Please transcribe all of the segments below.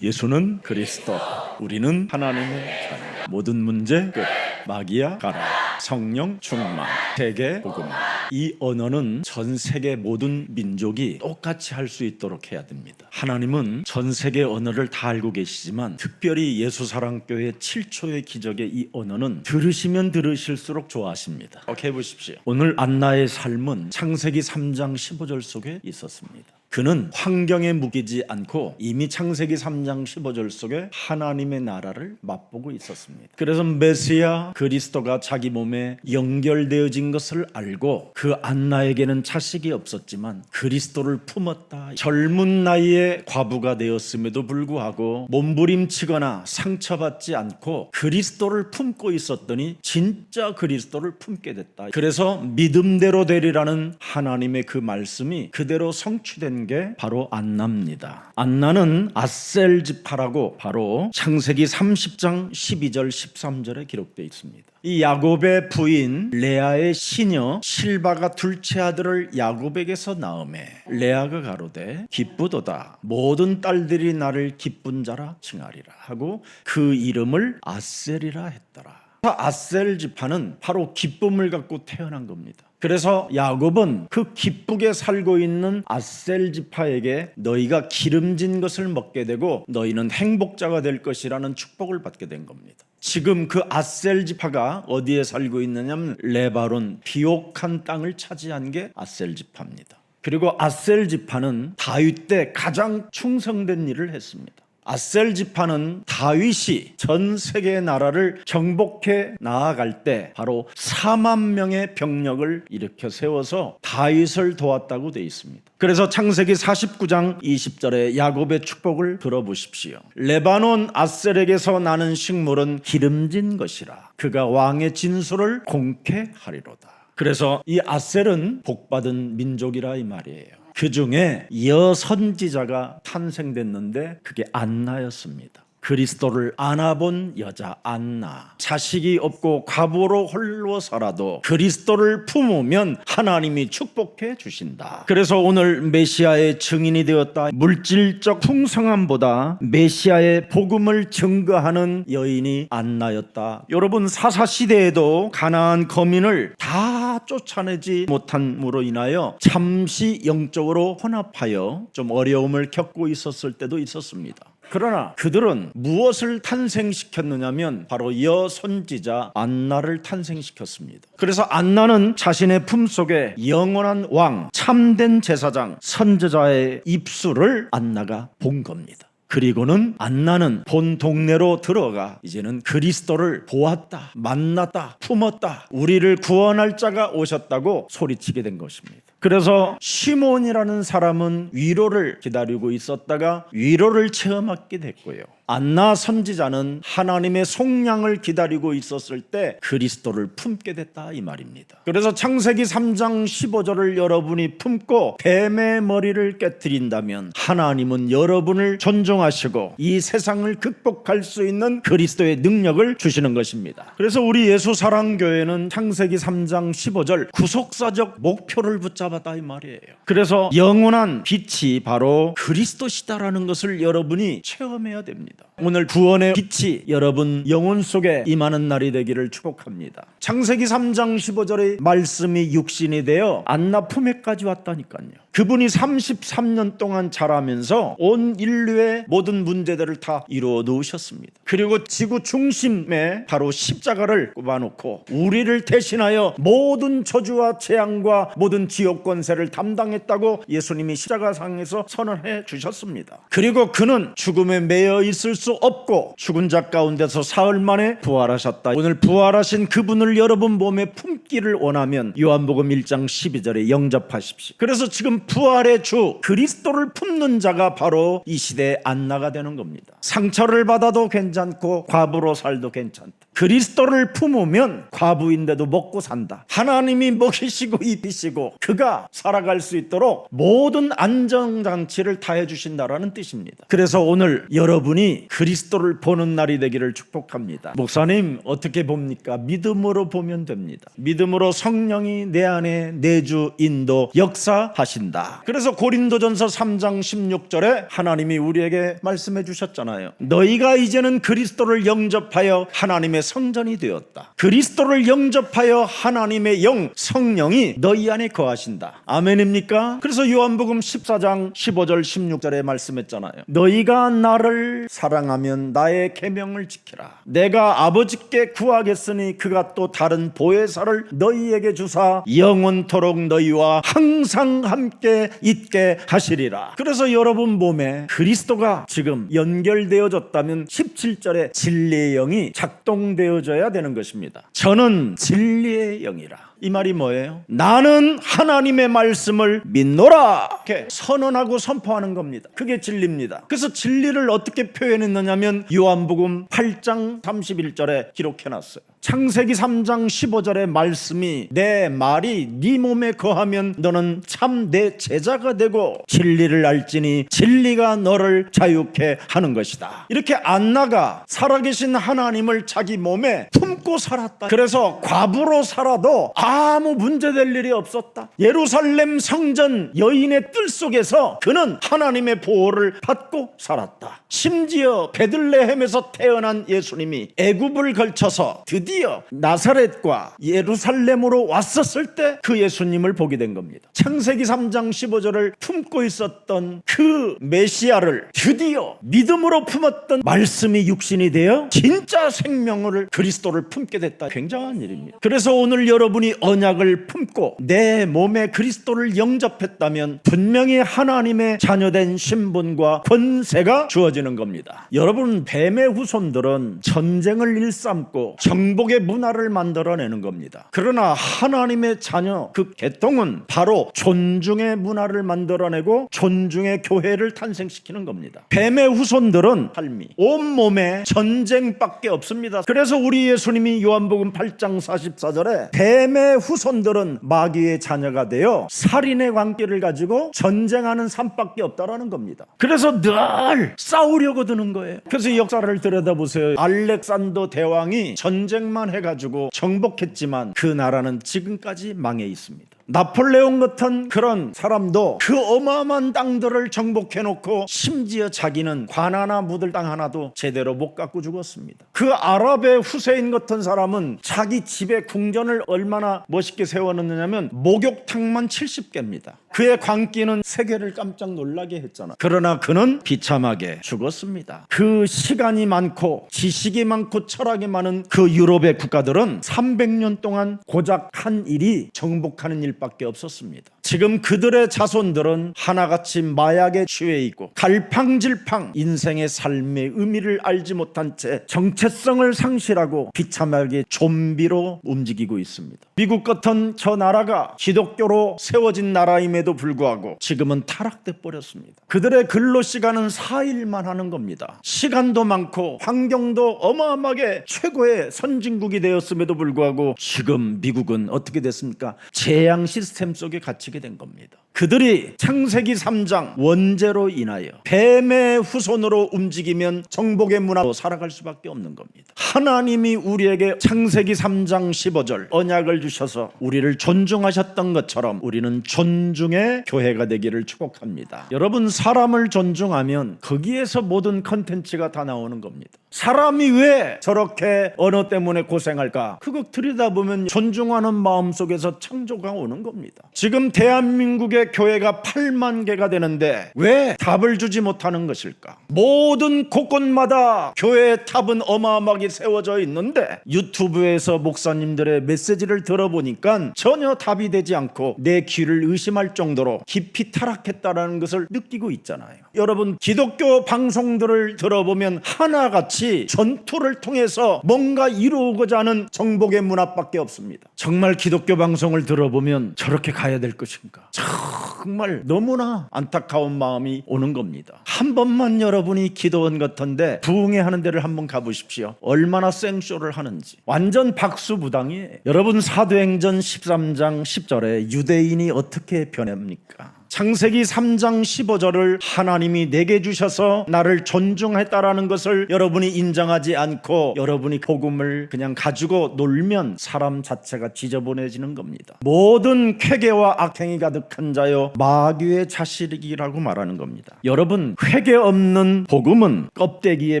예수는 그리스도, 우리는 하나님의 자녀. 모든 문제 끝. 마귀야 가라. 성령 충만. 세계 복음화. 이 언어는 전 세계 모든 민족이 똑같이 할 수 있도록 해야 됩니다. 하나님은 전 세계 언어를 다 알고 계시지만 특별히 예수사랑교회 7초의 기적의 이 언어는 들으시면 들으실수록 좋아하십니다. 해보십시오. 오늘 안나의 삶은 창세기 3장 15절 속에 있었습니다. 그는 환경에 묶이지 않고 이미 창세기 3장 15절 속에 하나님의 나라를 맛보고 있었습니다. 그래서 메시아 그리스도가 자기 몸에 연결되어진 것을 알고 그 안나에게는 자식이 없었지만 그리스도를 품었다. 젊은 나이에 과부가 되었음에도 불구하고 몸부림치거나 상처받지 않고 그리스도를 품고 있었더니 진짜 그리스도를 품게 됐다. 그래서 믿음대로 되리라는 하나님의 그 말씀이 그대로 성취된 게 바로 안나입니다. 안나는 아셀 지파라고 바로 창세기 30장 12절 13절에 기록되어 있습니다. 이 야곱의 부인 레아의 시녀 실바가 둘째 아들을 야곱에게서 낳음에 레아가 가로되 기쁘도다 모든 딸들이 나를 기쁜 자라 칭하리라 하고 그 이름을 아셀이라 했더라. 아셀 지파는 바로 기쁨을 갖고 태어난 겁니다. 그래서 야곱은 그 기쁘게 살고 있는 아셀 지파에게 너희가 기름진 것을 먹게 되고 너희는 행복자가 될 것이라는 축복을 받게 된 겁니다. 지금 그 아셀 지파가 어디에 살고 있느냐면 레바논 비옥한 땅을 차지한 게 아셀 지파입니다. 그리고 아셀 지파는 다윗 때 가장 충성된 일을 했습니다. 아셀 지파는 다윗이 전 세계 나라를 정복해 나아갈 때 바로 4만 명의 병력을 일으켜 세워서 다윗을 도왔다고 되어 있습니다. 그래서 창세기 49장 20절에 야곱의 축복을 들어보십시오. 레바논 아셀에게서 나는 식물은 기름진 것이라 그가 왕의 진술을 공개하리로다. 그래서 이 아셀은 복받은 민족이라 이 말이에요. 그 중에 여선지자가 탄생됐는데 그게 안나였습니다. 그리스도를 안아본 여자 안나. 자식이 없고 과부로 홀로 살아도 그리스도를 품으면 하나님이 축복해 주신다. 그래서 오늘 메시아의 증인이 되었다. 물질적 풍성함보다 메시아의 복음을 증거하는 여인이 안나였다. 여러분 사사시대에도 가나안 거민을 다 쫓아내지 못함으로 인하여 잠시 영적으로 혼합하여 좀 어려움을 겪고 있었을 때도 있었습니다. 그러나 그들은 무엇을 탄생시켰느냐면 바로 여선지자 안나를 탄생시켰습니다. 그래서 안나는 자신의 품속에 영원한 왕, 참된 제사장, 선지자의 입술을 안나가 본 겁니다. 그리고는 안나는 본 동네로 들어가 이제는 그리스도를 보았다, 만났다, 품었다, 우리를 구원할 자가 오셨다고 소리치게 된 것입니다. 그래서 시몬이라는 사람은 위로를 기다리고 있었다가 위로를 체험하게 됐고요. 안나 선지자는 하나님의 속량을 기다리고 있었을 때 그리스도를 품게 됐다 이 말입니다. 그래서 창세기 3장 15절을 여러분이 품고 뱀의 머리를 깨트린다면 하나님은 여러분을 존중하시고 이 세상을 극복할 수 있는 그리스도의 능력을 주시는 것입니다. 그래서 우리 예수사랑교회는 창세기 3장 15절 구속사적 목표를 붙잡았다 이 말이에요. 그래서 영원한 빛이 바로 그리스도시다라는 것을 여러분이 체험해야 됩니다. 오늘 구원의 빛이 여러분 영혼 속에 임하는 날이 되기를 축복합니다. 창세기 3장 15절의 말씀이 육신이 되어 안나 품에까지 왔다니까요. 그분이 33년 동안 자라면서 온 인류의 모든 문제들을 다 이루어 놓으셨습니다. 그리고 지구 중심에 바로 십자가를 꼽아놓고 우리를 대신하여 모든 저주와 재앙과 모든 지옥 권세를 담당했다고 예수님이 십자가상에서 선언해 주셨습니다. 그리고 그는 죽음에 매여 있을 수 없고 죽은 자 가운데서 사흘 만에 부활하셨다. 오늘 부활하신 그분을 여러분 몸에 품기를 원하면 요한복음 1장 12절에 영접하십시오. 그래서 지금 부활의 주 그리스도를 품는 자가 바로 이 시대의 안나가 되는 겁니다. 상처를 받아도 괜찮고 과부로 살도 괜찮다. 그리스도를 품으면 과부인데도 먹고 산다. 하나님이 먹이시고 입히시고 그가 살아갈 수 있도록 모든 안정장치를 다 해주신다라는 뜻입니다. 그래서 오늘 여러분이 그리스도를 보는 날이 되기를 축복합니다. 목사님 어떻게 봅니까? 믿음으로 보면 됩니다. 믿음으로 성령이 내 안에 내주 인도 역사하신다. 그래서 고린도전서 3장 16절에 하나님이 우리에게 말씀해 주셨잖아요. 너희가 이제는 그리스도를 영접하여 하나님의 성전이 되었다. 그리스도를 영접하여 하나님의 영 성령이 너희 안에 거하신다. 아멘입니까? 그래서 요한복음 14장 15절 16절에 말씀했잖아요. 너희가 나를 사랑하면 나의 계명을 지키라. 내가 아버지께 구하겠으니 그가 또 다른 보혜사를 너희에게 주사 영원토록 너희와 항상 함께 있게 하시리라. 그래서 여러분 몸에 그리스도가 지금 연결되어졌다면 17절에 진리의 영이 작동되어져야 되는 것입니다. 저는 진리의 영이라. 이 말이 뭐예요? 나는 하나님의 말씀을 믿노라 이렇게 선언하고 선포하는 겁니다. 그게 진리입니다. 그래서 진리를 어떻게 표현했느냐면 요한복음 8장 31절에 기록해놨어요. 창세기 3장 15절의 말씀이 내 말이 네 몸에 거하면 너는 참 내 제자가 되고 진리를 알지니 진리가 너를 자유케 하는 것이다. 이렇게 안나가 살아계신 하나님을 자기 몸에 품고 살았다. 그래서 과부로 살아도 아무 문제될 일이 없었다. 예루살렘 성전 여인의 뜰 속에서 그는 하나님의 보호를 받고 살았다. 심지어 베들레헴에서 태어난 예수님이 애굽을 걸쳐서 드디어 나사렛과 예루살렘으로 왔었을 때 그 예수님을 보게 된 겁니다. 창세기 3장 15절을 품고 있었던 그 메시아를 드디어 믿음으로 품었던 말씀이 육신이 되어 진짜 생명을 그리스도를 품게 됐다. 굉장한 일입니다. 그래서 오늘 여러분이 언약을 품고 내 몸에 그리스도를 영접했다면 분명히 하나님의 자녀된 신분과 권세가 주어지는 겁니다. 여러분, 뱀의 후손들은 전쟁을 일삼고 정복의 문화를 만들어내는 겁니다. 그러나 하나님의 자녀 그 계통은 바로 존중의 문화를 만들어내고 존중의 교회를 탄생시키는 겁니다. 뱀의 후손들은 삶이 온몸에 전쟁밖에 없습니다. 그래서 우리 예수님이 요한복음 8장 44절에 뱀의 후손들은 마귀의 자녀가 되어 살인의 관계를 가지고 전쟁하는 삶밖에 없다라는 겁니다. 그래서 늘 싸우려고 드는 거예요. 그래서 역사를 들여다보세요. 알렉산더 대왕이 전쟁만 해가지고 정복했지만 그 나라는 지금까지 망해 있습니다. 나폴레옹 같은 그런 사람도 그 어마어마한 땅들을 정복해놓고 심지어 자기는 관 하나 묻을 땅 하나도 제대로 못 갖고 죽었습니다. 그 아랍의 후세인 같은 사람은 자기 집에 궁전을 얼마나 멋있게 세워놓느냐면 목욕탕만 70개입니다. 그의 광기는 세계를 깜짝 놀라게 했잖아. 그러나 그는 비참하게 죽었습니다. 그 시간이 많고 지식이 많고 철학이 많은 그 유럽의 국가들은 300년 동안 고작 한 일이 정복하는 일밖에 없었습니다. 지금 그들의 자손들은 하나같이 마약에 취해 있고 갈팡질팡 인생의 삶의 의미를 알지 못한 채 정체성을 상실하고 비참하게 좀비로 움직이고 있습니다. 미국 같은 저 나라가 기독교로 세워진 나라임에도 불구하고 지금은 타락돼 버렸습니다. 그들의 근로시간은 4일만 하는 겁니다. 시간도 많고 환경도 어마어마하게 최고의 선진국이 되었음에도 불구하고 지금 미국은 어떻게 됐습니까? 재앙 시스템 속에 갇히게 된 겁니다. 그들이 창세기 3장 원죄로 인하여 뱀의 후손으로 움직이면 정복의 문화로 살아갈 수밖에 없는 겁니다. 하나님이 우리에게 창세기 3장 15절 언약을 주셔서 우리를 존중하셨던 것처럼 우리는 존중의 교회가 되기를 축복합니다. 여러분, 사람을 존중하면 거기에서 모든 컨텐츠가 다 나오는 겁니다. 사람이 왜 저렇게 언어 때문에 고생할까? 그거 들여다보면 존중하는 마음속에서 창조가 오는 겁니다. 지금 대한민국의 교회가 8만 개가 되는데 왜 답을 주지 못하는 것일까? 모든 곳곳마다 교회의 탑은 어마어마하게 세워져 있는데 유튜브에서 목사님들의 메시지를 들어보니까 전혀 답이 되지 않고 내 귀를 의심할 정도로 깊이 타락했다는 것을 느끼고 있잖아요. 여러분, 기독교 방송들을 들어보면 하나같이 전투를 통해서 뭔가 이루고자 하는 정복의 문화밖에 없습니다. 정말 기독교 방송을 들어보면 저렇게 가야 될 것인가? 정말 너무나 안타까운 마음이 오는 겁니다. 한 번만 여러분이 기도원 같은데 부흥회 하는 데를 한번 가보십시오. 얼마나 생쇼를 하는지 완전 박수무당이에요. 여러분 사도행전 13장 10절에 유대인이 어떻게 변합니까? 창세기 3장 15절을 하나님이 내게 주셔서 나를 존중했다라는 것을 여러분이 인정하지 않고 여러분이 복음을 그냥 가지고 놀면 사람 자체가 지저분해지는 겁니다. 모든 쾌계와 악행이 가득한 자여 마귀의 자식이라고 말하는 겁니다. 여러분, 회개 없는 복음은 껍데기에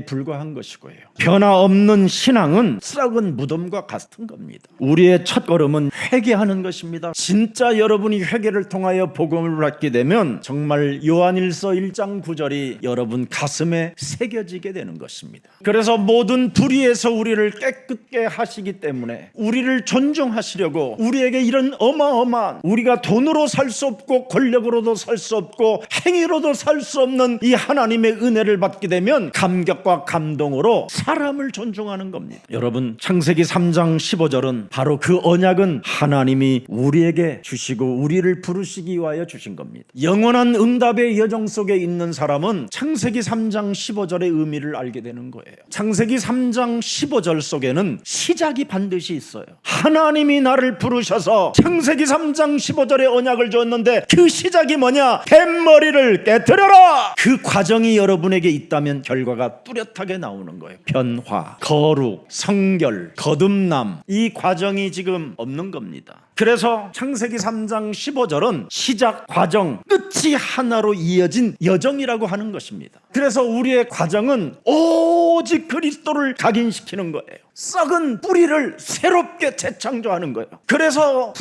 불과한 것이고요. 변화 없는 신앙은 썩은 무덤과 같은 겁니다. 우리의 첫걸음은 회개하는 것입니다. 진짜 여러분이 회개를 통하여 복음을 받게 되면 정말 요한일서 1장 9절이 여러분 가슴에 새겨지게 되는 것입니다. 그래서 모든 불의에서 우리를 깨끗게 하시기 때문에 우리를 존중하시려고 우리에게 이런 어마어마한, 우리가 돈으로 살 수 없고 권력으로도 살 수 없고 행위로도 살 수 없는 이 하나님의 은혜를 받게 되면 감격과 감동으로 사람을 존중하는 겁니다. 여러분, 창세기 3장 15절은 바로 그 언약은 하나님이 우리에게 주시고 우리를 부르시기 위하여 주신 겁니다. 영원한 응답의 여정 속에 있는 사람은 창세기 3장 15절의 의미를 알게 되는 거예요. 창세기 3장 15절 속에는 시작이 반드시 있어요. 하나님이 나를 부르셔서 창세기 3장 15절의 언약을 줬는데 그 시작이 뭐냐? 뱃머리를 깨뜨려라! 그 과정이 여러분에게 있다면 결과가 뚜렷하게 나오는 거예요. 변화, 거룩, 성결, 거듭남, 이 과정이 지금 없는 겁니다. 그래서 창세기 3장 15절은 시작, 과정, 끝이 하나로 이어진 여정이라고 하는 것입니다. 그래서 우리의 과정은 오직 그리스도를 각인시키는 거예요. 썩은 뿌리를 새롭게 재창조하는 거예요. 그래서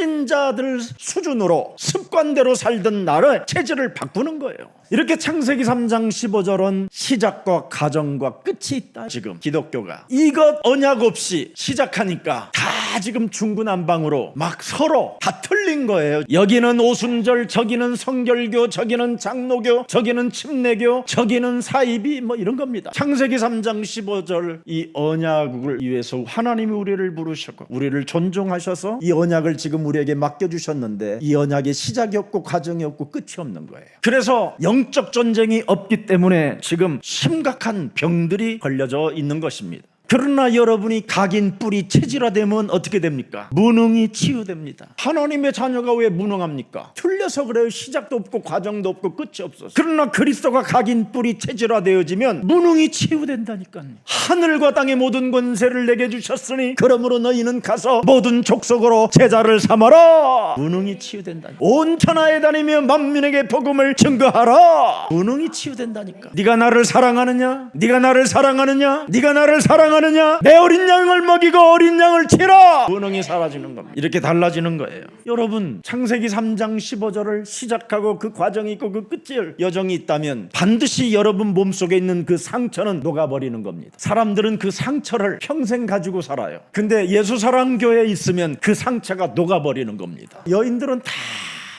불신자들 수준으로 습관대로 살던 나를 체질을 바꾸는 거예요. 이렇게 창세기 3장 15절은 시작과 과정과 끝이 있다. 지금 기독교가 이것 언약 없이 시작하니까 다 지금 중구난방으로 막 서로 다 틀린 거예요. 여기는 오순절, 저기는 성결교, 저기는 장로교, 저기는 침례교, 저기는 사이비, 뭐 이런 겁니다. 창세기 3장 15절 이 언약을 위해서 하나님이 우리를 부르셨고 우리를 존중하셔서 이 언약을 지금 우리에게 맡겨주셨는데 이 언약에 시작이 없고 과정이 없고 끝이 없는 거예요. 그래서 영적 전쟁이 없기 때문에 지금 심각한 병들이 걸려져 있는 것입니다. 그러나 여러분이 각인 뿌리 체질화되면 어떻게 됩니까? 무능이 치유됩니다. 하나님의 자녀가 왜 무능합니까? 틀려서 그래요. 시작도 없고 과정도 없고 끝이 없어서. 그러나 그리스도가 각인 뿌리 체질화되어지면 무능이 치유된다니까요. 하늘과 땅의 모든 권세를 내게 주셨으니 그러므로 너희는 가서 모든 족속으로 제자를 삼아라. 무능이 치유된다니까. 온 천하에 다니며 만민에게 복음을 증거하라. 무능이 치유된다니까. 네가 나를 사랑하느냐? 네가 나를 사랑하느냐? 네가 나를 사랑하느냐? 내 어린 양을 먹이고 어린 양을 치라. 무능이 사라지는 겁니다. 이렇게 달라지는 거예요. 여러분, 창세기 3장 15절을 시작하고 그 과정이 있고 그 끝이 여정이 있다면 반드시 여러분 몸속에 있는 그 상처는 녹아버리는 겁니다. 사람들은 그 상처를 평생 가지고 살아요. 근데 예수사랑교회에 있으면 그 상처가 녹아버리는 겁니다. 여인들은 다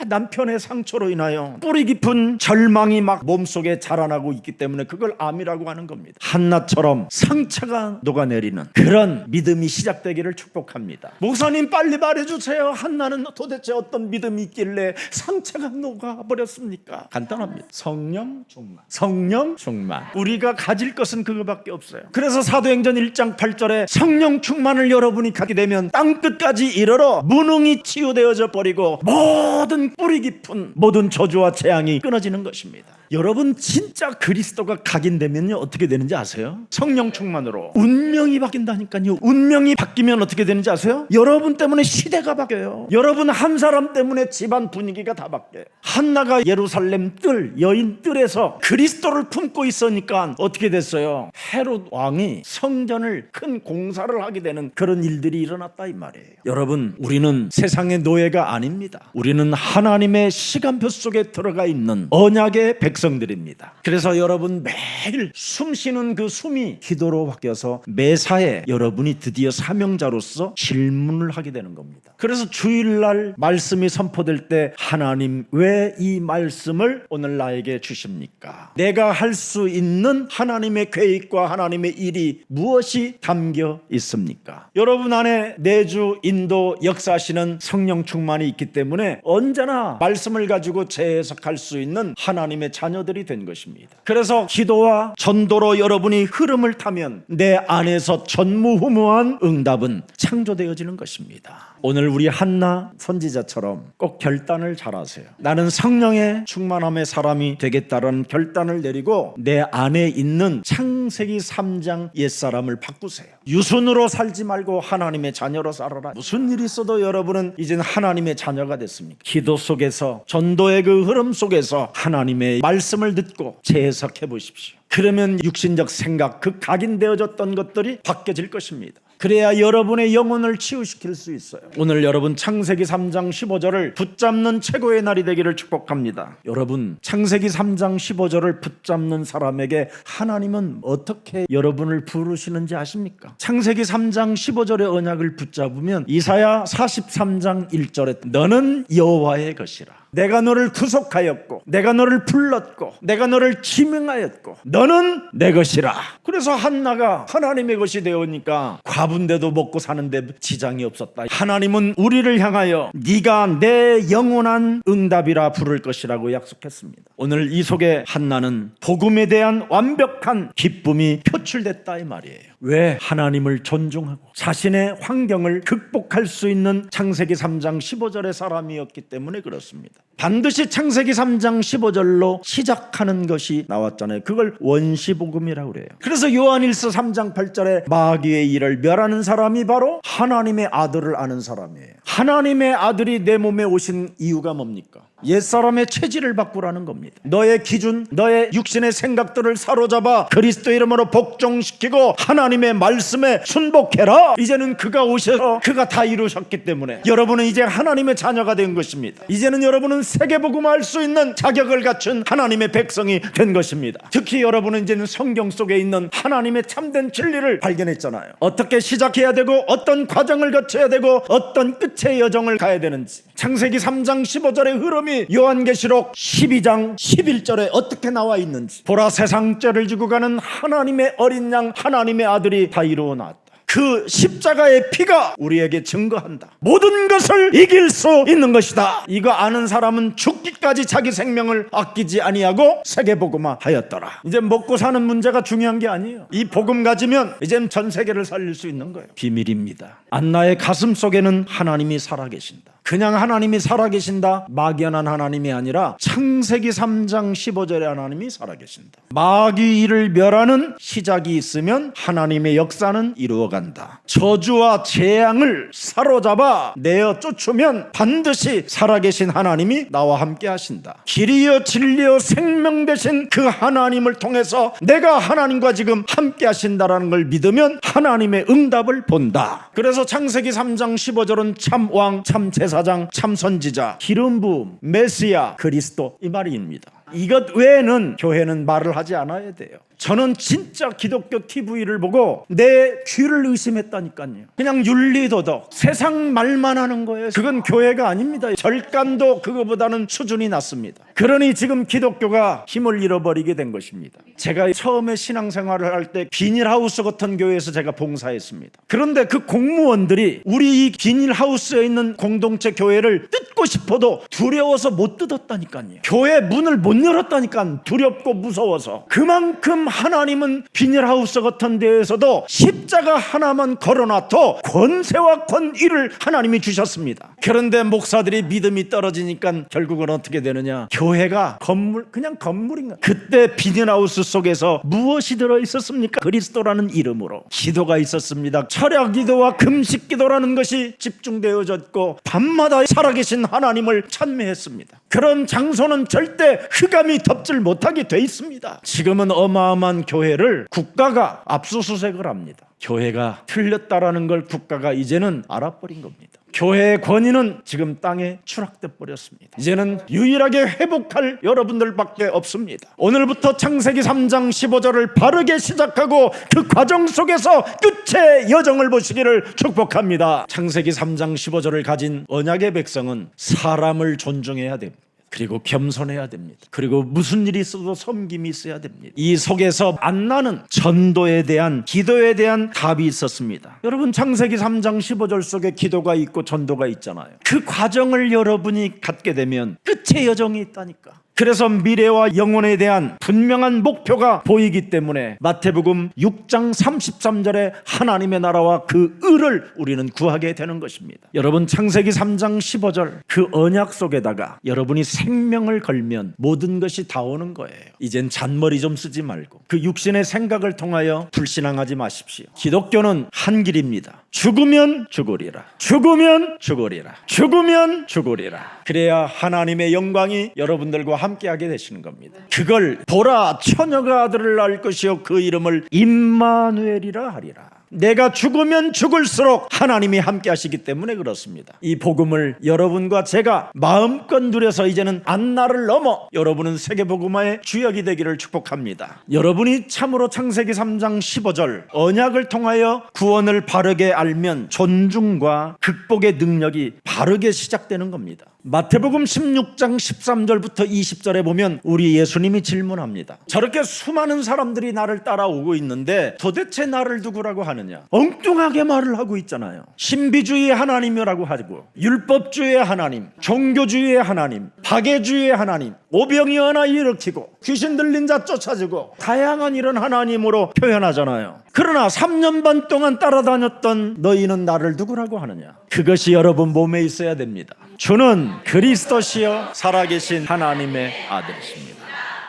남편의 상처로 인하여 뿌리 깊은 절망이 막 몸속에 자라나고 있기 때문에 그걸 암이라고 하는 겁니다. 한나처럼 상처가 녹아내리는 그런 믿음이 시작되기를 축복합니다. 목사님 빨리 말해주세요. 한나는 도대체 어떤 믿음이 있길래 상처가 녹아버렸습니까? 간단합니다. 성령 충만. 성령 충만. 우리가 가질 것은 그거밖에 없어요. 그래서 사도행전 1장 8절에 성령 충만을 여러분이 갖게 되면 땅끝까지 이르러 무능이 치유되어져 버리고 모든 뿌리 깊은 모든 저주와 재앙이 끊어지는 것입니다. 여러분, 진짜 그리스도가 각인되면요 어떻게 되는지 아세요? 성령 충만으로 운명이 바뀐다니까요. 운명이 바뀌면 어떻게 되는지 아세요? 여러분 때문에 시대가 바뀌어요. 여러분 한 사람 때문에 집안 분위기가 다 바뀌어요. 한나가 예루살렘 뜰, 여인 뜰에서 그리스도를 품고 있으니까 어떻게 됐어요? 헤롯 왕이 성전을 큰 공사를 하게 되는 그런 일들이 일어났다 이 말이에요. 여러분, 우리는 세상의 노예가 아닙니다. 우리는 하나님의 시간표 속에 들어가 있는 언약의 백성들입니다. 그래서 여러분 매일 숨 쉬는 그 숨이 기도로 바뀌어서 매사에 여러분이 드디어 사명자로서 질문을 하게 되는 겁니다. 그래서 주일날 말씀이 선포될 때 하나님 왜 이 말씀을 오늘 나에게 주십니까? 내가 할 수 있는 하나님의 계획과 하나님의 일이 무엇이 담겨 있습니까? 여러분 안에 내주 인도 역사하시는 성령 충만이 있기 때문에 언제나 얼마나 말씀을 가지고 재해석할 수 있는 하나님의 자녀들이 된 것입니다. 그래서 기도와 전도로 여러분이 흐름을 타면 내 안에서 전무후무한 응답은 창조되어지는 것입니다. 오늘 우리 한나 선지자처럼 꼭 결단을 잘하세요. 나는 성령의 충만함의 사람이 되겠다라는 결단을 내리고 내 안에 있는 창세기 3장 옛사람을 바꾸세요. 유순으로 살지 말고 하나님의 자녀로 살아라. 무슨 일이 있어도 여러분은 이제는 하나님의 자녀가 됐습니다. 기도 속에서 전도의 그 흐름 속에서 하나님의 말씀을 듣고 재해석해 보십시오. 그러면 육신적 생각, 그 각인되어졌던 것들이 바뀌어질 것입니다. 그래야 여러분의 영혼을 치유시킬 수 있어요. 오늘 여러분 창세기 3장 15절을 붙잡는 최고의 날이 되기를 축복합니다. 여러분 창세기 3장 15절을 붙잡는 사람에게 하나님은 어떻게 여러분을 부르시는지 아십니까? 창세기 3장 15절의 언약을 붙잡으면 이사야 43장 1절에 너는 여호와의 것이라. 내가 너를 구속하였고 내가 너를 불렀고 내가 너를 지명하였고 너는 내 것이라. 그래서 한나가 하나님의 것이 되었으니까 과분데도 먹고 사는데 지장이 없었다. 하나님은 우리를 향하여 네가 내 영원한 응답이라 부를 것이라고 약속했습니다. 오늘 이 속에 한나는 복음에 대한 완벽한 기쁨이 표출됐다 이 말이에요. 왜? 하나님을 존중하고 자신의 환경을 극복할 수 있는 창세기 3장 15절의 사람이었기 때문에 그렇습니다. 반드시 창세기 3장 15절로 시작하는 것이 나왔잖아요. 그걸 원시복음이라고 그래요. 그래서 요한일서 3장 8절에 마귀의 일을 멸하는 사람이 바로 하나님의 아들을 아는 사람이에요. 하나님의 아들이 내 몸에 오신 이유가 뭡니까? 옛사람의 체질을 바꾸라는 겁니다. 너의 기준, 너의 육신의 생각들을 사로잡아 그리스도 이름으로 복종시키고 하나님의 말씀에 순복해라. 이제는 그가 오셔서 그가 다 이루셨기 때문에 여러분은 이제 하나님의 자녀가 된 것입니다. 이제는 여러분은 세계복음화할 수 있는 자격을 갖춘 하나님의 백성이 된 것입니다. 특히 여러분은 이제는 성경 속에 있는 하나님의 참된 진리를 발견했잖아요. 어떻게 시작해야 되고 어떤 과정을 거쳐야 되고 어떤 끝의 여정을 가야 되는지. 창세기 3장 15절의 흐름이 요한계시록 12장 11절에 어떻게 나와 있는지. 보라 세상죄를 지고 가는 하나님의 어린 양 하나님의 아들이 다 이루어 나왔다. 그 십자가의 피가 우리에게 증거한다. 모든 것을 이길 수 있는 것이다. 이거 아는 사람은 죽기까지 자기 생명을 아끼지 아니하고 세계복음화 하였더라. 이제 먹고 사는 문제가 중요한 게 아니에요. 이 복음 가지면 이제 전 세계를 살릴 수 있는 거예요. 비밀입니다. 안나의 가슴 속에는 하나님이 살아계신다. 그냥 하나님이 살아계신다, 막연한 하나님이 아니라 창세기 3장 15절에 하나님이 살아계신다. 마귀 일을 멸하는 시작이 있으면 하나님의 역사는 이루어간다. 저주와 재앙을 사로잡아 내어 쫓으면 반드시 살아계신 하나님이 나와 함께 하신다. 길이요 진리요 생명 되신 그 하나님을 통해서 내가 하나님과 지금 함께 하신다라는 걸 믿으면 하나님의 응답을 본다. 그래서 창세기 3장 15절은 참왕, 참제사장, 참선지자, 기름 부음, 메시아, 그리스도 이 말입니다. 이것 외에는 교회는 말을 하지 않아야 돼요. 저는 진짜 기독교 TV를 보고 내 귀를 의심했다니까요. 그냥 윤리도덕, 세상 말만 하는 거예요. 그건 교회가 아닙니다. 절간도 그거보다는 수준이 낮습니다. 그러니 지금 기독교가 힘을 잃어버리게 된 것입니다. 제가 처음에 신앙생활을 할 때 비닐하우스 같은 교회에서 제가 봉사했습니다. 그런데 그 공무원들이 우리 이 비닐하우스에 있는 공동체 교회를 뜯고 싶어도 두려워서 못 뜯었다니까요. 교회 문을 못 열었다니까. 두렵고 무서워서. 그만큼 하나님은 비닐하우스 같은 데에서도 십자가 하나만 걸어놔도 권세와 권위를 하나님이 주셨습니다. 그런데 목사들이 믿음이 떨어지니까 결국은 어떻게 되느냐? 교회가 건물, 그냥 건물인가? 그때 비닐하우스 속에서 무엇이 들어있었습니까? 그리스도라는 이름으로 기도가 있었습니다. 철야 기도와 금식 기도라는 것이 집중되어졌고 밤마다 살아계신 하나님을 찬미했습니다. 그런 장소는 절대 흑암이 덮질 못하게 돼 있습니다. 지금은 어마어마한 교회를 국가가 압수수색을 합니다. 교회가 틀렸다라는 걸 국가가 이제는 알아버린 겁니다. 교회의 권위는 지금 땅에 추락돼 버렸습니다. 이제는 유일하게 회복할 여러분들밖에 없습니다. 오늘부터 창세기 3장 15절을 바르게 시작하고 그 과정 속에서 끝의 여정을 보시기를 축복합니다. 창세기 3장 15절을 가진 언약의 백성은 사람을 존중해야 됩니다. 그리고 겸손해야 됩니다. 그리고 무슨 일이 있어도 섬김이 있어야 됩니다. 이 속에서 안나는 전도에 대한, 기도에 대한 답이 있었습니다. 여러분, 창세기 3장 15절 속에 기도가 있고 전도가 있잖아요. 그 과정을 여러분이 갖게 되면 끝의 여정이 있다니까. 그래서 미래와 영혼에 대한 분명한 목표가 보이기 때문에 마태복음 6장 33절에 하나님의 나라와 그 의를 우리는 구하게 되는 것입니다. 여러분, 창세기 3장 15절 그 언약 속에다가 여러분이 생명을 걸면 모든 것이 다 오는 거예요. 이젠 잔머리 좀 쓰지 말고 그 육신의 생각을 통하여 불신앙하지 마십시오. 기독교는 한 길입니다. 죽으면 죽으리라, 죽으면 죽으리라, 죽으면 죽으리라. 그래야 하나님의 영광이 여러분들과 함께하게 되시는 겁니다. 그걸 보라, 처녀가 아들을 낳을 것이요 그 이름을 임마누엘이라 하리라. 내가 죽으면 죽을수록 하나님이 함께 하시기 때문에 그렇습니다. 이 복음을 여러분과 제가 마음껏 누려서 이제는 안나를 넘어 여러분은 세계복음화의 주역이 되기를 축복합니다. 여러분이 참으로 창세기 3장 15절 언약을 통하여 구원을 바르게 알면 존중과 극복의 능력이 바르게 시작되는 겁니다. 마태복음 16장 13절부터 20절에 보면 우리 예수님이 질문합니다. 저렇게 수많은 사람들이 나를 따라오고 있는데 도대체 나를 누구라고 하느냐? 엉뚱하게 말을 하고 있잖아요. 신비주의의 하나님이라고 하고, 율법주의의 하나님, 종교주의의 하나님, 박애주의의 하나님, 오병이 하나 일으키고 귀신 들린 자 쫓아주고 다양한 이런 하나님으로 표현하잖아요. 그러나 3년 반 동안 따라다녔던 너희는 나를 누구라고 하느냐? 그것이 여러분 몸에 있어야 됩니다. 주는 그리스도시요 살아계신 하나님의 아들이십니다.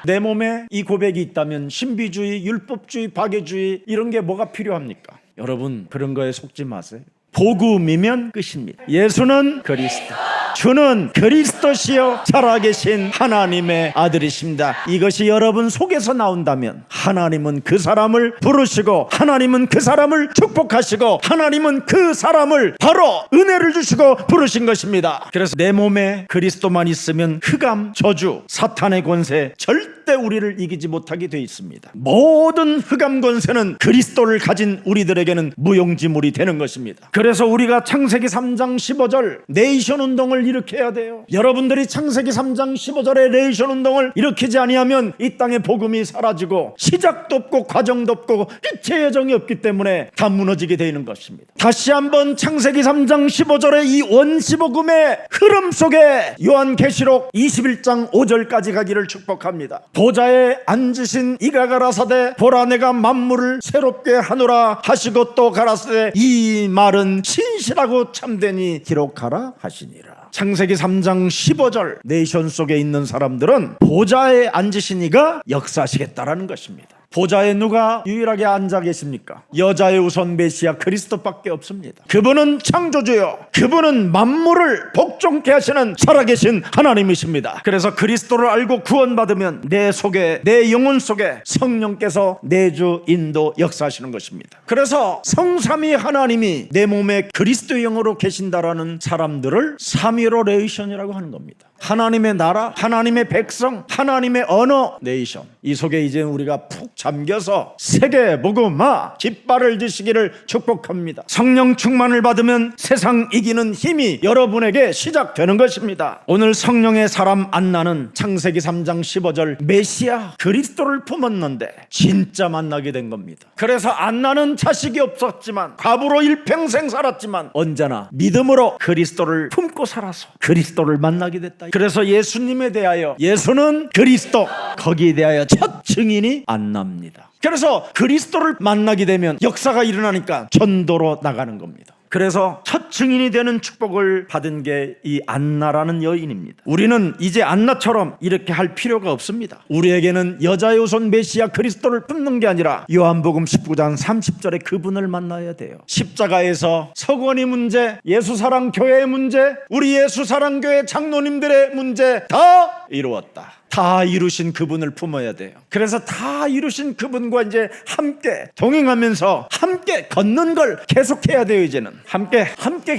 내 몸에 이 고백이 있다면 신비주의, 율법주의, 박애주의 이런 게 뭐가 필요합니까? 여러분, 그런 거에 속지 마세요. 복음이면 끝입니다. 예수는 그리스도, 주는 그리스도시요 살아계신 하나님의 아들이십니다. 이것이 여러분 속에서 나온다면 하나님은 그 사람을 부르시고, 하나님은 그 사람을 축복하시고, 하나님은 그 사람을 바로 은혜를 주시고 부르신 것입니다. 그래서 내 몸에 그리스도만 있으면 흑암, 저주, 사탄의 권세 절대 우리를 이기지 못하게 되어 있습니다. 모든 흑암 권세는 그리스도를 가진 우리들에게는 무용지물이 되는 것입니다. 그래서 우리가 창세기 3장 15절 네이션 운동을 일으켜야 돼요. 여러분들이 창세기 3장 15절의 네이션 운동을 일으키지 아니하면 이 땅의 복음이 사라지고 시작도 없고 과정도 없고 끝의 여정이 없기 때문에 다 무너지게 되는 것입니다. 다시 한번 창세기 3장 15절의 이 원시복음의 흐름 속에 요한계시록 21장 5절까지 가기를 축복합니다. 보좌에 앉으신 이가 가라사대 보라 내가 만물을 새롭게 하노라 하시고 또 가라사대 이 말은 신실하고 참되니 기록하라 하시니라. 창세기 3장 15절 네이션 속에 있는 사람들은 보좌에 앉으신 이가 역사하시겠다라는 것입니다. 보좌에 누가 유일하게 앉아 계십니까? 여자의 우선 메시아 그리스도밖에 없습니다. 그분은 창조주요, 그분은 만물을 복종케 하시는 살아계신 하나님이십니다. 그래서 그리스도를 알고 구원받으면 내 속에, 내 영혼 속에 성령께서 내주 인도 역사하시는 것입니다. 그래서 성삼위 하나님이 내 몸에 그리스도의 영으로 계신다라는 사람들을 삼위로 레이션이라고 하는 겁니다. 하나님의 나라, 하나님의 백성, 하나님의 언어, 네이션. 이 속에 이제 우리가 푹 잠겨서 세계 복음화 깃발을 드시기를 축복합니다. 성령 충만을 받으면 세상 이기는 힘이 여러분에게 시작되는 것입니다. 오늘 성령의 사람 안나는 창세기 3장 15절 메시아 그리스도를 품었는데 진짜 만나게 된 겁니다. 그래서 안나는 자식이 없었지만, 과부로 일평생 살았지만 언제나 믿음으로 그리스도를 품고 살아서 그리스도를 만나게 됐다. 그래서 예수님에 대하여, 예수는 그리스도, 거기에 대하여 첫 증인이 안나입니다. 그래서 그리스도를 만나게 되면 역사가 일어나니까 전도로 나가는 겁니다. 그래서 첫 증인이 되는 축복을 받은 게 이 안나라는 여인입니다. 우리는 이제 안나처럼 이렇게 할 필요가 없습니다. 우리에게는 여자의 우선 메시아 그리스도를 품는 게 아니라 요한복음 19장 30절에 그분을 만나야 돼요. 십자가에서 서건이 문제, 예수사랑교회의 문제, 우리 예수사랑교회 장로님들의 문제 다 이루었다. 다 이루신 그분을 품어야 돼요. 그래서 다 이루신 그분과 이제 함께 동행하면서 함께 걷는 걸 계속해야 돼요. 이제는 함께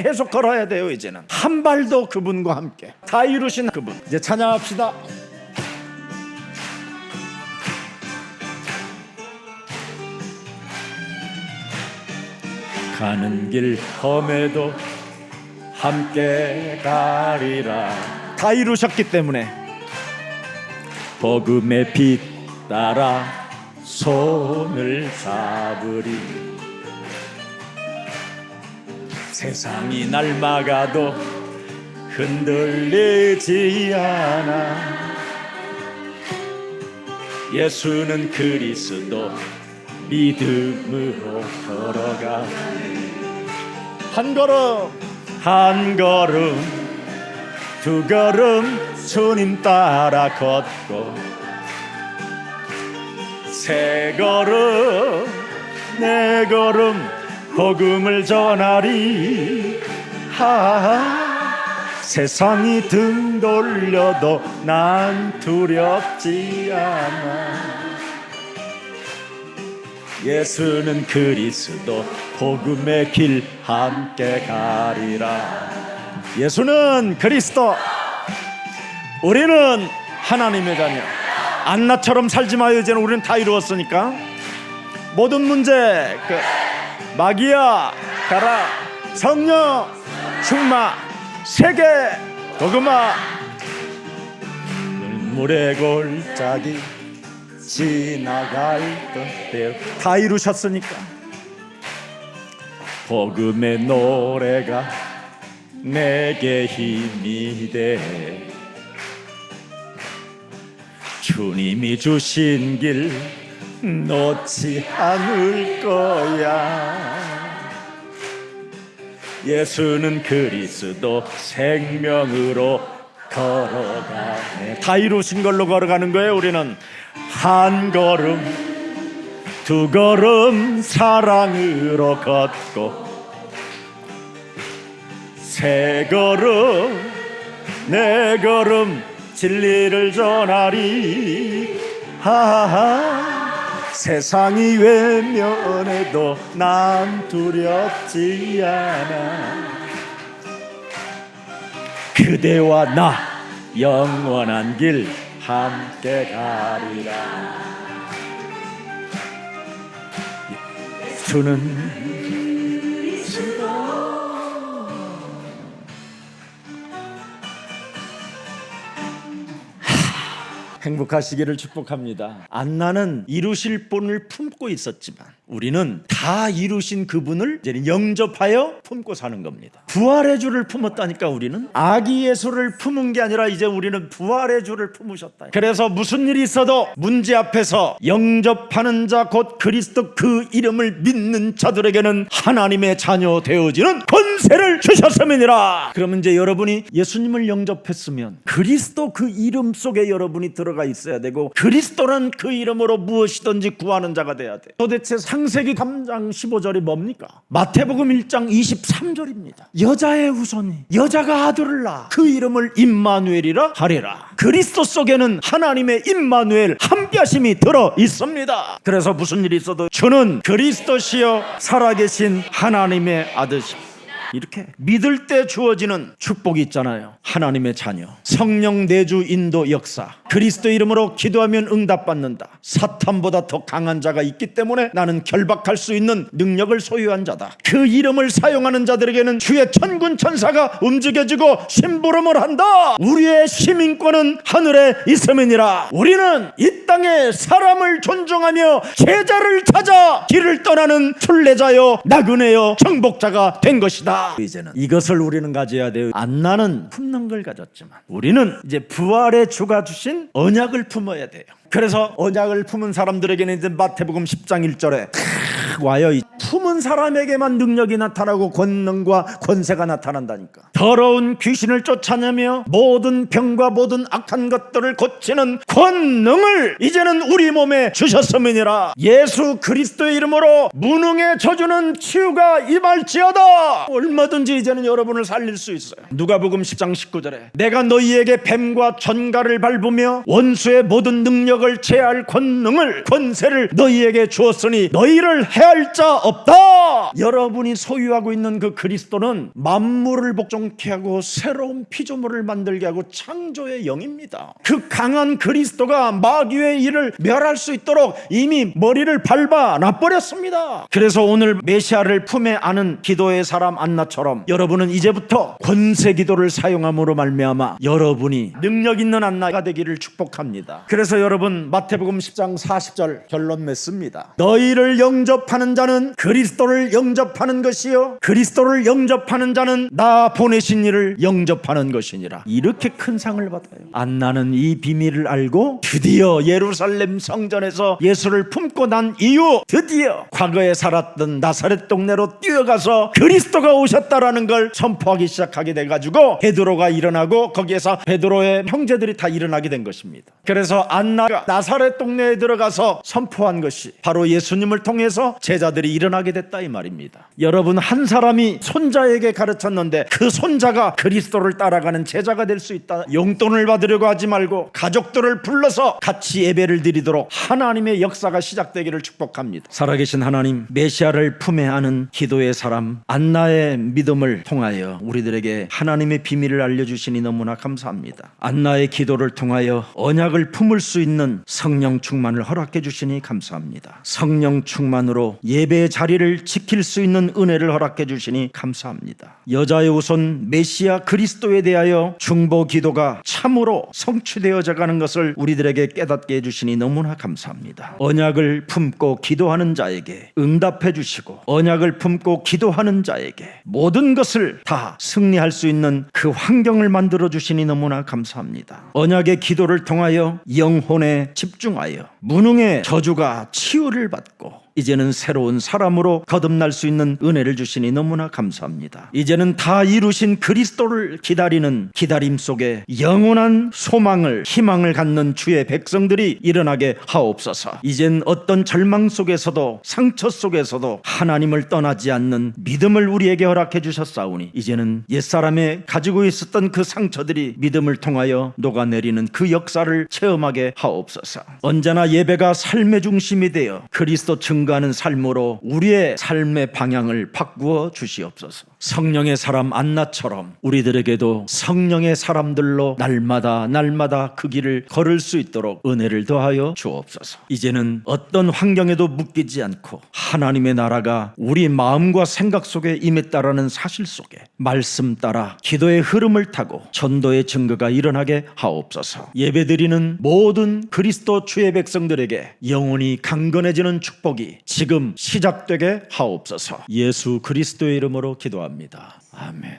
계속 걸어야 돼요. 이제는 한 발도 그분과 함께 다 이루신 그분. 이제 찬양합시다. 가는 길 험해도 함께 가리라. 다 이루셨기 때문에 복음의 빛 따라 손을 잡으리. 세상이 날 막아도 흔들리지 않아. 예수는 그리스도 믿음으로 걸어가. 한 걸음 한 걸음 두 걸음 주님 따라 걷고, 세 걸음 네 걸음 복음을 전하리. 세상이 등 돌려도 난 두렵지 않아. 예수는 그리스도 복음의 길 함께 가리라. 예수는 그리스도, 우리는 하나님의 자녀. 안나처럼 살지 마요. 이제는 우리는 다 이루었으니까. 모든 문제 마귀야 가라, 성령 충만, 세계 복음화. 눈물의 골짜기 지나갈 때 다 이루셨으니까. 복음의 노래가 내게 힘이 돼. 주님이 주신 길 놓지 않을 거야. 예수는 그리스도 생명으로 걸어가네. 다 이루신 걸로 걸어가는 거예요. 우리는 한 걸음 두 걸음 사랑으로 걷고, 세 걸음 네 걸음 진리를 전하리. 세상이 외면해도 난 두렵지 않아. 그대와 나 영원한 길 함께 가리라. 주는 행복하시기를 축복합니다. 안나는 이루실 분을 품고 있었지만 우리는 다 이루신 그분을 이제 영접하여 품고 사는 겁니다. 부활의 주를 품었다니까. 우리는 아기 예수를 품은 게 아니라 이제 우리는 부활의 주를 품으셨다. 그래서 무슨 일이 있어도 문제 앞에서 영접하는 자 곧 그리스도 그 이름을 믿는 자들에게는 하나님의 자녀 되어지는 권세를 주셨음이니라. 그러면 이제 여러분이 예수님을 영접했으면 그리스도 그 이름 속에 여러분이 들어가 있어야 되고, 그리스도는 그 이름으로 무엇이든지 구하는 자가 돼야 돼. 도대체 창세기 3장 15절이 뭡니까? 마태복음 1장 23절입니다. 여자의 후손이 여자가 아들을 낳아 그 이름을 임마누엘이라 하리라. 그리스도 속에는 하나님의 임마누엘 함께하심이 들어 있습니다. 그래서 무슨 일이 있어도 주는 그리스도시여 살아계신 하나님의 아들이십니다. 이렇게 믿을 때 주어지는 축복이 있잖아요. 하나님의 자녀, 성령 내주 인도 역사, 그리스도 이름으로 기도하면 응답받는다. 사탄보다 더 강한 자가 있기 때문에 나는 결박할 수 있는 능력을 소유한 자다. 그 이름을 사용하는 자들에게는 주의 천군 천사가 움직여지고 심부름을 한다. 우리의 시민권은 하늘에 있음이니라. 우리는 이 땅에 사람을 존중하며 제자를 찾아 길을 떠나는 순례자요 나그네요 정복자가 된 것이다. 이제는 이것을 우리는 가져야 돼요. 안나는 품는 걸 가졌지만 우리는 이제 부활의 주가 주신 언약을 품어야 돼요. 그래서 언약을 품은 사람들에게는 이제 마태복음 10장 1절에 와요. 품은 사람에게만 능력이 나타나고 권능과 권세가 나타난다니까. 더러운 귀신을 쫓아내며 모든 병과 모든 악한 것들을 고치는 권능을 이제는 우리 몸에 주셨음이니라. 예수 그리스도의 이름으로 무능의 저주는 치유가 임할지어다. 얼마든지 이제는 여러분을 살릴 수 있어요. 누가복음 10장 19절에 내가 너희에게 뱀과 전갈을 밟으며 원수의 모든 능력을 제할 권능을 권세를 너희에게 주었으니 너희를 해할 자 없다. 없다. 여러분이 소유하고 있는 그 그리스도는 만물을 복종케 하고 새로운 피조물을 만들게 하고 창조의 영입니다. 그 강한 그리스도가 마귀의 일을 멸할 수 있도록 이미 머리를 밟아 놔버렸습니다. 그래서 오늘 메시아를 품에 안은 기도의 사람 안나처럼 여러분은 이제부터 권세 기도를 사용함으로 말미암아 여러분이 능력 있는 안나가 되기를 축복합니다. 그래서 여러분 마태복음 10장 40절 결론 맺습니다. 너희를 영접하는 자는 그리스도를 영접하는 것이요 그리스도를 영접하는 자는 나 보내신 이를 영접하는 것이니라. 이렇게 큰 상을 받아요. 안나는 이 비밀을 알고 드디어 예루살렘 성전에서 예수를 품고 난 이후 드디어 과거에 살았던 나사렛 동네로 뛰어가서 그리스도가 오셨다라는 걸 선포하기 시작하게 돼가지고 베드로가 일어나고 거기에서 베드로의 형제들이 다 일어나게 된 것입니다. 그래서 안나가 나사렛 동네에 들어가서 선포한 것이 바로 예수님을 통해서 제자들이 일어나게 됐다 이 말입니다. 여러분 한 사람이 손자에게 가르쳤는데 그 손자가 그리스도를 따라가는 제자가 될 수 있다. 용돈을 받으려고 하지 말고 가족들을 불러서 같이 예배를 드리도록 하나님의 역사가 시작되기를 축복합니다. 살아계신 하나님, 메시아를 품에 안은 기도의 사람 안나의 믿음을 통하여 우리들에게 하나님의 비밀을 알려주시니 너무나 감사합니다. 안나의 기도를 통하여 언약을 품을 수 있는 성령 충만을 허락해 주시니 감사합니다. 성령 충만으로 예배의 자리를 지킬 수 있는 은혜를 허락해 주시니 감사합니다. 여자의 후손 메시아 그리스도에 대하여 중보 기도가 참으로 성취되어져 가는 것을 우리들에게 깨닫게 해주시니 너무나 감사합니다. 언약을 품고 기도하는 자에게 응답해 주시고 언약을 품고 기도하는 자에게 모든 것을 다 승리할 수 있는 그 환경을 만들어 주시니 너무나 감사합니다. 언약의 기도를 통하여 영혼에 집중하여 무능의 저주가 치유를 받고 이제는 새로운 사람으로 거듭날 수 있는 은혜를 주시니 너무나 감사합니다. 이제는 다 이루신 그리스도를 기다리는 기다림 속에 영원한 소망을 희망을 갖는 주의 백성들이 일어나게 하옵소서. 이젠 어떤 절망 속에서도 상처 속에서도 하나님을 떠나지 않는 믿음을 우리에게 허락해 주셨사오니 이제는 옛사람에 가지고 있었던 그 상처들이 믿음을 통하여 녹아내리는 그 역사를 체험하게 하옵소서. 언제나 예배가 삶의 중심이 되어 그리스도 증거하는 삶으로 우리의 삶의 방향을 바꾸어 주시옵소서. 성령의 사람 안나처럼 우리들에게도 성령의 사람들로 날마다 그 길을 걸을 수 있도록 은혜를 더하여 주옵소서. 이제는 어떤 환경에도 묶이지 않고 하나님의 나라가 우리 마음과 생각 속에 임했다라는 사실 속에 말씀 따라 기도의 흐름을 타고 전도의 증거가 일어나게 하옵소서. 예배드리는 모든 그리스도 주의 백성들에게 영혼이 강건해지는 축복이 지금 시작되게 하옵소서. 예수 그리스도의 이름으로 기도합니다. 아멘.